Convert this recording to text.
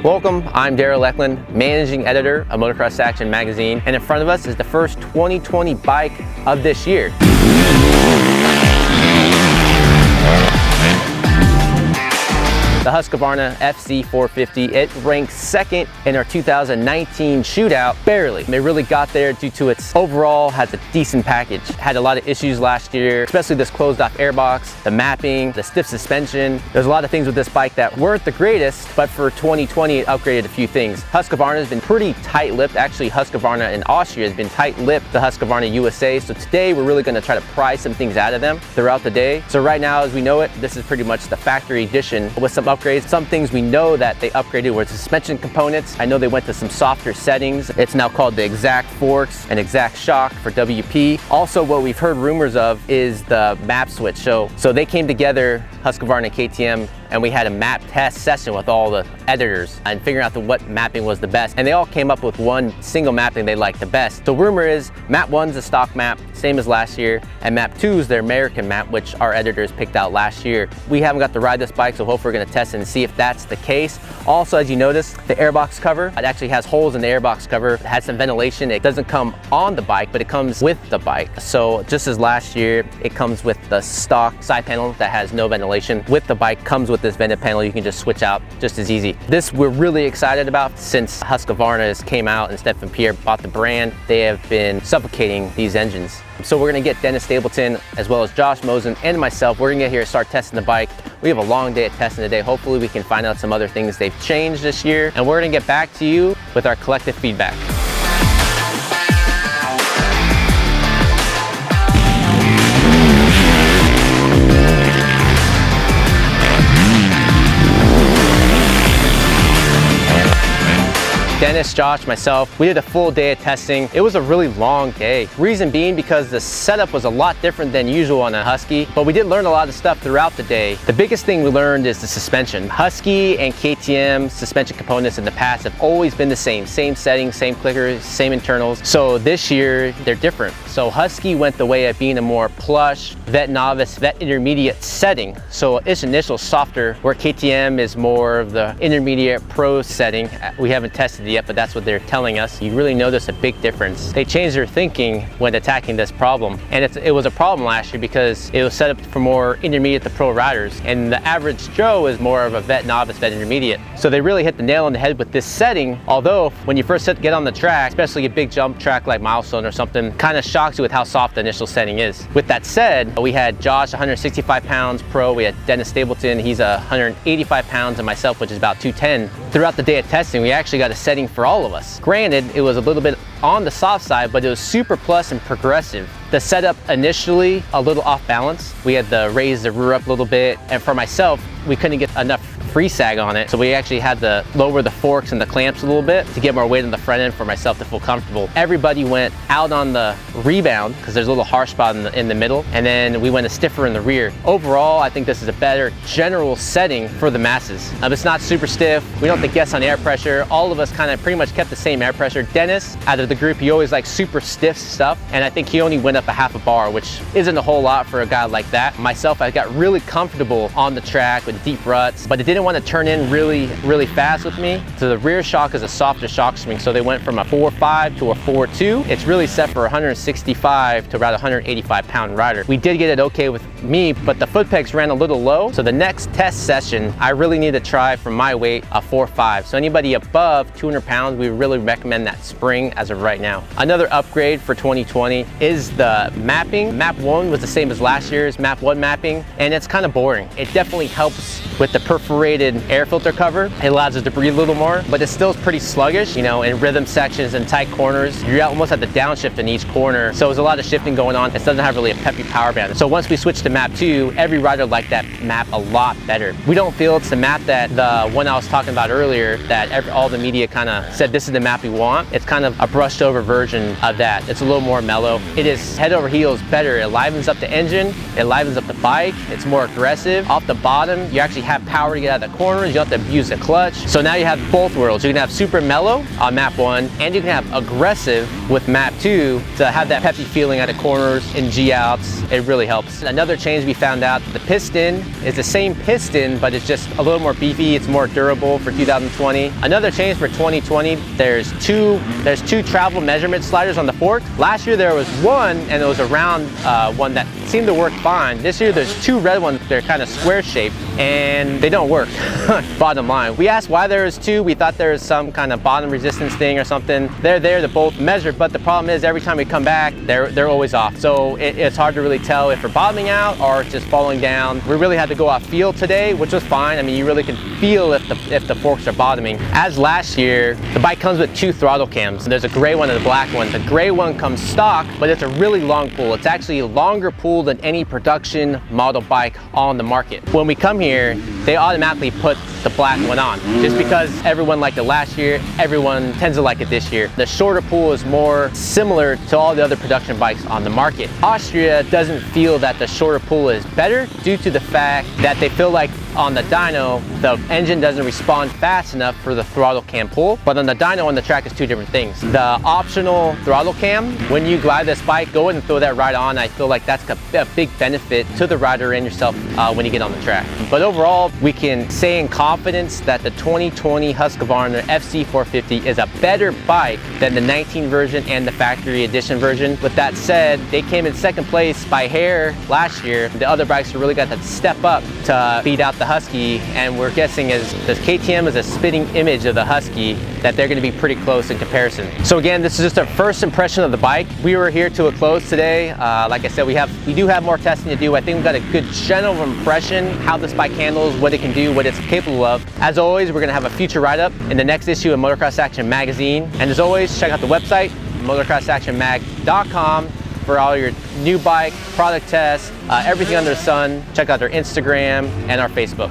Welcome, I'm Daryl Eklund, Managing Editor of Motocross Action Magazine, and in front of us is the first 2020 bike of this year. The Husqvarna FC450. It ranks second in our 2019 shootout, barely. It really got there due to its overall has a decent package. Had a lot of issues last year, especially this closed off airbox, the mapping, the stiff suspension. There's a lot of things with this bike that weren't the greatest, but for 2020 it upgraded a few things. Husqvarna has been pretty tight-lipped. Actually, Husqvarna in Austria has been tight-lipped to Husqvarna USA. So today we're really gonna try to pry some things out of them throughout the day. So right now, as we know it, this is pretty much the factory edition with some upgrades. Some things we know that they upgraded were suspension components. I know they went to some softer settings. It's now called the Exact Forks and Exact Shock for WP. Also, what we've heard rumors of is the map switch. So they came together, Husqvarna and KTM, and we had a map test session with all the editors and figuring out what mapping was the best. And they all came up with one single mapping they liked the best. The rumor is map 1's a stock map, same as last year, and map 2 is their American map, which our editors picked out last year. We haven't got to ride this bike, so hopefully we're gonna test it and see if that's the case. Also, as you notice, the airbox cover, it actually has holes in the airbox cover. It has some ventilation. It doesn't come on the bike, but it comes with the bike. So just as last year, it comes with the stock side panel that has no ventilation. With the bike, comes with this vented panel you can just switch out just as easy. This we're really excited about since Husqvarna came out and Stefan Pierre bought the brand. They have been suffocating these engines. So we're gonna get Dennis Stapleton as well as Josh Mosen and myself. We're gonna get here and start testing the bike. We have a long day of testing today. Hopefully we can find out some other things they've changed this year, and we're gonna get back to you with our collective feedback. Dennis, Josh, myself, we did a full day of testing. It was a really long day. Reason being because the setup was a lot different than usual on a Husky, but we did learn a lot of stuff throughout the day. The biggest thing we learned is the suspension. Husky and KTM suspension components in the past have always been the same settings, same clickers, same internals. So this year, they're different. So Husky went the way of being a more plush, vet novice, vet intermediate setting. So its initial softer, where KTM is more of the intermediate pro setting. We haven't tested it yet, but that's what they're telling us. You really notice a big difference. They changed their thinking when attacking this problem. And it was a problem last year because it was set up for more intermediate to pro riders. And the average Joe is more of a vet novice, vet intermediate. So they really hit the nail on the head with this setting. Although when you first get on the track, especially a big jump track like Milestone or something, kind of shocks you with how soft the initial setting is. With that said, we had Josh, 165 pounds pro. We had Dennis Stapleton, he's 185 pounds, and myself, which is about 210. Throughout the day of testing, we actually got a setting for all of us. Granted, it was a little bit on the soft side, but it was super plus and progressive. The setup initially a little off balance. We had to raise the rear up a little bit, and for myself, we couldn't get enough free sag on it, so we actually had to lower the forks and the clamps a little bit to get more weight on the front end for myself to feel comfortable. Everybody went out on the rebound because there's a little harsh spot in the middle, and then we went a stiffer in the rear. Overall, I think this is a better general setting for the masses. It's not super stiff. We don't have to guess on air pressure. All of us kind of pretty much kept the same air pressure. Dennis, out of the group, he always likes super stiff stuff, and I think he only went up a half a bar, which isn't a whole lot for a guy like that. Myself, I got really comfortable on the track with deep ruts, but it didn't want to turn in really fast with me. So the rear shock is a softer shock spring, so they went from a 4.5 to a 4.2. It's really set for 165 to around 185 pound rider. We did get it okay with me, but the foot pegs ran a little low. So the next test session, I really need to try for my weight a 4.5. So anybody above 200 pounds, we really recommend that spring as of right now. Another upgrade for 2020 is the mapping. Map 1 was the same as last year's Map 1 mapping, and it's kind of boring. It definitely helps with the perforated air filter cover. It allows us to breathe a little more, but it's still pretty sluggish, you know, in rhythm sections and tight corners. You're almost at the downshift in each corner, so there's a lot of shifting going on. It doesn't have really a peppy power band. So once we switch to Map 2, every rider liked that map a lot better. We don't feel it's the map that the one I was talking about earlier, that all the media kind of said this is the map we want. It's kind of a brushed over version of that. It's a little more mellow. It is head over heels better. It livens up the engine, it livens up the bike, it's more aggressive. Off the bottom, you actually have power to get out of the corners, you don't have to abuse the clutch. So now you have both worlds. You can have super mellow on map 1, and you can have aggressive with map 2 to have that peppy feeling at the corners and G-outs. It really helps. Another change we found out, the piston is the same piston, but it's just a little more beefy. It's more durable for 2020. Another change for 2020, there's two travel measurement sliders on the fork. Last year there was one, and it was a round one that seemed to work fine. This year there's 2 red ones. They're kind of square shaped and they don't work. Bottom line, we asked why there was 2. We thought there was some kind of bottom resistance thing or something. They're there to both measure, but the problem is every time we come back, they're always off. So it's hard to really tell if we're bottoming out or just falling down. We really had to go off feel today, which was fine. I mean, you really can feel if the forks are bottoming. As last year, the bike comes with 2 throttle cams. There's a gray one and a black one. The gray one comes stock, but it's a really long pull. It's actually a longer pull than any production model bike on the market. When we come here, they automatically put the black one on. Just because everyone liked it last year, everyone tends to like it this year. The shorter pull is more similar to all the other production bikes on the market. Austria doesn't feel that the shorter pull is better due to the fact that they feel like on the dyno, the engine doesn't respond fast enough for the throttle cam pull, but on the dyno on the track is 2 different things. The optional throttle cam, when you glide this bike, go ahead and throw that right on. I feel like that's a big benefit to the rider and yourself when you get on the track. But overall, we can say in confidence that the 2020 Husqvarna FC450 is a better bike than the 19 version and the factory edition version. With that said, they came in 2nd place by hair last year. The other bikes really got to step up to beat out the Husky, and we're guessing as the KTM is a spitting image of the Husky, that they're going to be pretty close in comparison. So again, this is just our first impression of the bike. We were here to a close today. Like I said, we do have more testing to do. I think we've got a good general impression how this bike handles, what it can do, what it's capable of. As always, we're going to have a future write-up in the next issue of Motocross Action magazine. And as always, check out the website, motocrossactionmag.com, for all your new bike, product tests, everything under the sun. Check out our Instagram and our Facebook.